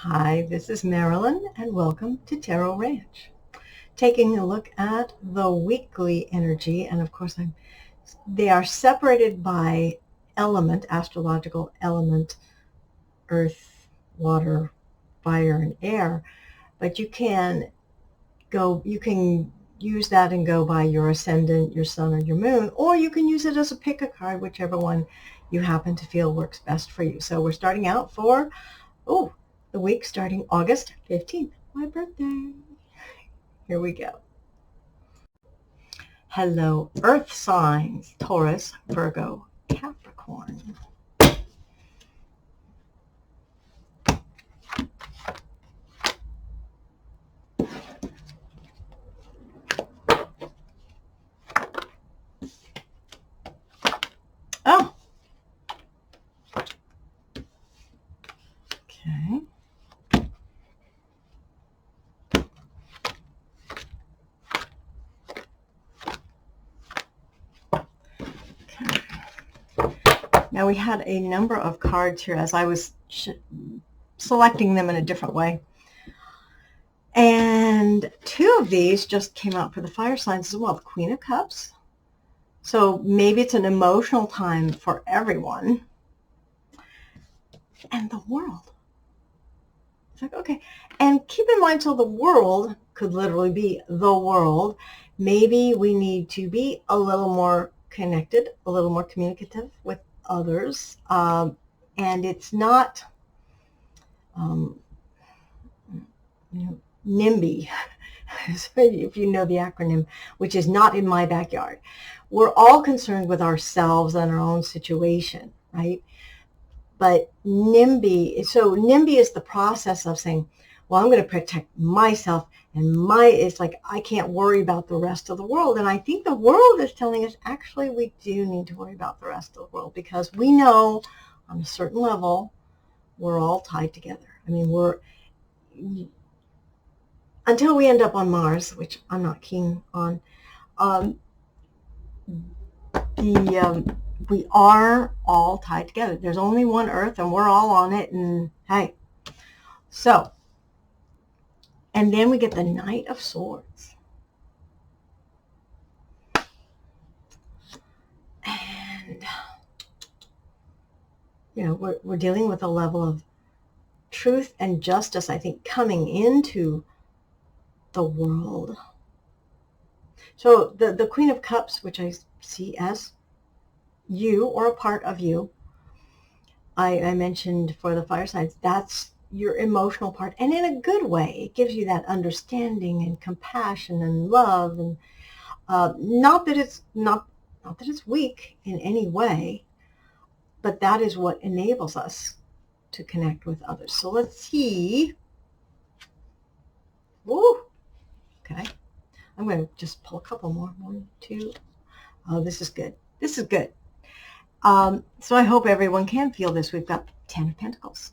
Hi, this is Marilyn, and welcome to Tarot Ranch. Taking a look at the weekly energy, and of course, they are separated by element, astrological element, earth, water, fire, and air. But you can use that and go by your ascendant, your sun, or your moon, or you can use it as a pick a card, whichever one you happen to feel works best for you. So we're starting out for the week starting August 15th, my birthday. Here we go. Hello, Earth signs, Taurus, Virgo, Capricorn. Oh, okay. Now we had a number of cards here as I was selecting them in a different way. And two of these just came out for the fire signs as well, the Queen of Cups. So maybe it's an emotional time for everyone. And the World. It's like, okay. And keep in mind, so the world could literally be the world. Maybe we need to be a little more connected, a little more communicative with others. And it's not NIMBY, if you know the acronym, which is not in my backyard. We're all concerned with ourselves and our own situation, right? But NIMBY is the process of saying, well, I'm going to protect myself, and it's like I can't worry about the rest of the world. And I think the world is telling us, actually, we do need to worry about the rest of the world, because we know on a certain level, we're all tied together. I mean, until we end up on Mars, which I'm not keen on, we are all tied together. There's only one Earth, and we're all on it, and hey. So, and then we get the Knight of Swords. And, we're dealing with a level of truth and justice, I think, coming into the world. So the Queen of Cups, which I see as you or a part of you, I mentioned for the fire signs, that's your emotional part, and in a good way. It gives you that understanding and compassion and love, and not that it's weak in any way, but that is what enables us to connect with others. So let's see. Woo! Okay. I'm going to just pull a couple more. 1, 2. Oh, this is good. This is good. So I hope everyone can feel this. We've got 10 of Pentacles.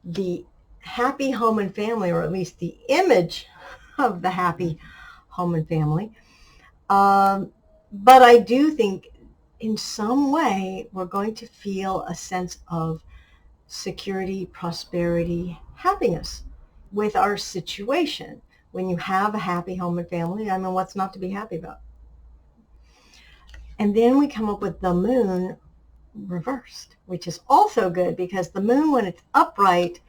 The happy home and family, or at least the image of the happy home and family. But I do think in some way we're going to feel a sense of security, prosperity, happiness with our situation. When you have a happy home and family, I mean, what's not to be happy about? And then we come up with the Moon reversed, which is also good, because the Moon, when it's upright,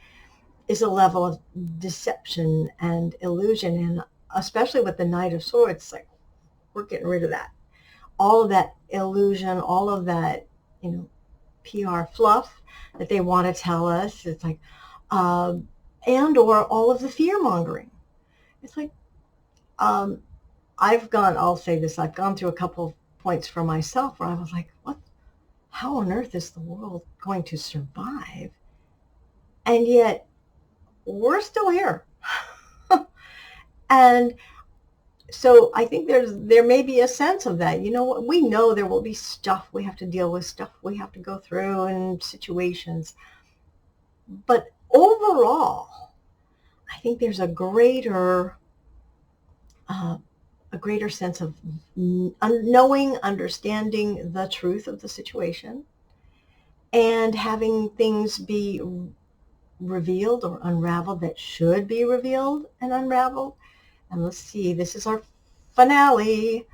is a level of deception and illusion. And especially with the Knight of Swords, like, we're getting rid of that. All of that illusion, all of that, PR fluff that they want to tell us. It's like, and or all of the fear mongering. It's like, I'll say this, I've gone through a couple of points for myself where I was like, how on earth is the world going to survive? And yet we're still here. And so I think there may be a sense of that. We know there will be stuff we have to deal with, stuff we have to go through, and situations. But overall, I think there's a greater sense of knowing, understanding the truth of the situation, and having things be revealed or unraveled that should be revealed and unraveled. And let's see, this is our finale,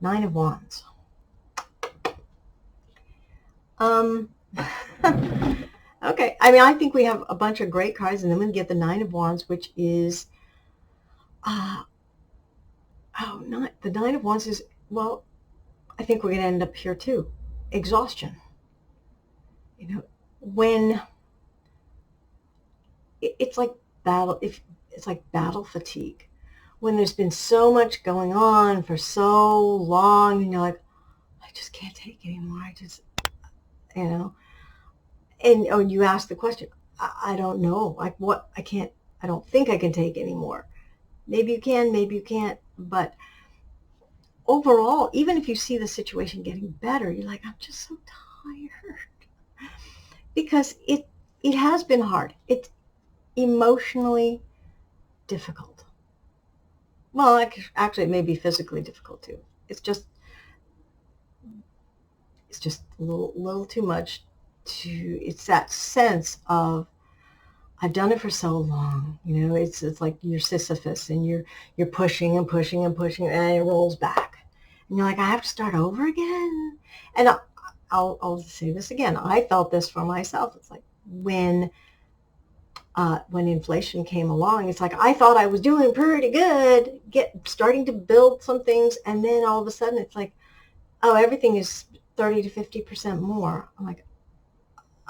Nine of Wands. Okay, I mean, I think we have a bunch of great cards, and then we get the Nine of Wands, which is, the Nine of Wands is, well, I think we're going to end up here too. Exhaustion. You know, when it's like it's like battle fatigue. When there's been so much going on for so long, and you're like, I just can't take it anymore. And you ask the question, I don't know, like what, I don't think I can take anymore. Maybe you can, maybe you can't, but overall, even if you see the situation getting better, you're like, I'm just so tired. Because it has been hard. It's emotionally difficult. Well, actually, it may be physically difficult too. It's just a little too much. It's that sense of, I've done it for so long. You know, it's like you're Sisyphus, and you're pushing and pushing and pushing, and it rolls back. And you're like, I have to start over again. And I'll say this again. I felt this for myself. It's like when inflation came along, it's like I thought I was doing pretty good, starting to build some things, and then all of a sudden it's like, oh, everything is 30 to 50% more. I'm like,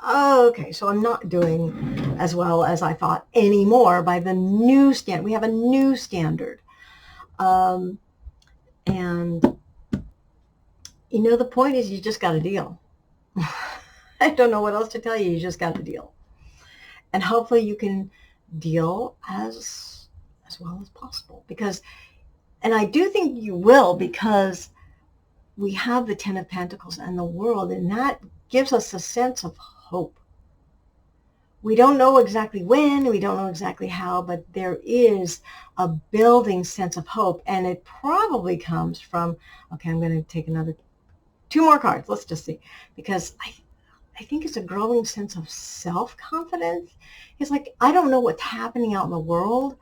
oh, okay, so I'm not doing as well as I thought anymore by the new standard. We have a new standard. And, you know, the point is you just got to deal. I don't know what else to tell you. You just got to deal. And hopefully you can deal as well as possible. And I do think you will, because we have the Ten of Pentacles and the World, and that gives us a sense of hope. We don't know exactly when, we don't know exactly how, but there is a building sense of hope, and it probably comes from, okay, I'm going to take two more cards. Let's just see, because I think it's a growing sense of self-confidence. It's like, I don't know what's happening out in the world,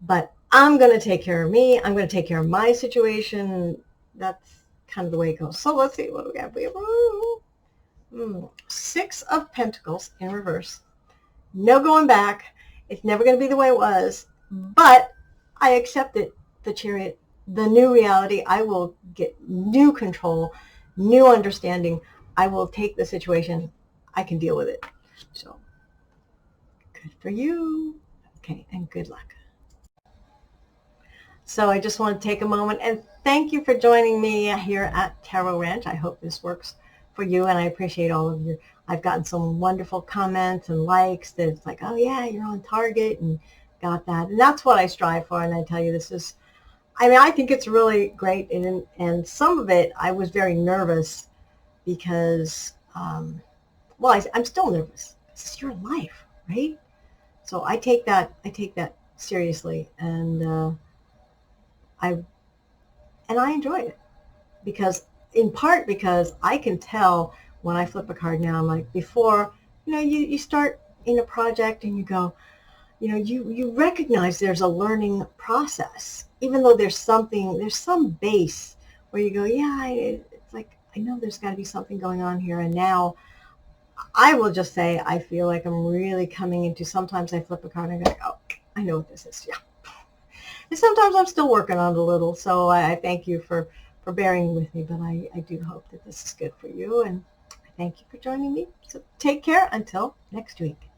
but I'm going to take care of me. I'm going to take care of my situation. That's kind of the way it goes. So let's see what we got. Six of Pentacles in reverse. No going back. It's never going to be the way it was, but I accept it, the Chariot, the new reality. I will get new control, new understanding. I will take the situation. I can deal with it. So good for you. Okay, and good luck. So I just want to take a moment and thank you for joining me here at Tarot Ranch. I hope this works for you, and I appreciate all of your, I've gotten some wonderful comments and likes that it's like, oh yeah, you're on target and got that. And that's what I strive for. And I tell you, I think it's really great. And some of it, I was very nervous because, I'm still nervous. It's your life, right? So I take that seriously, and I enjoy it, in part because I can tell when I flip a card now. I'm like, before, you start in a project and you go, you recognize there's a learning process, even though there's some base where you go, yeah, it's like, I know there's got to be something going on here. And now I will just say, I feel like I'm really coming into, sometimes I flip a card and I go, oh, I know what this is. Yeah. And sometimes I'm still working on it a little. So I thank you for bearing with me, but I do hope that this is good for you. And I thank you for joining me. So take care until next week.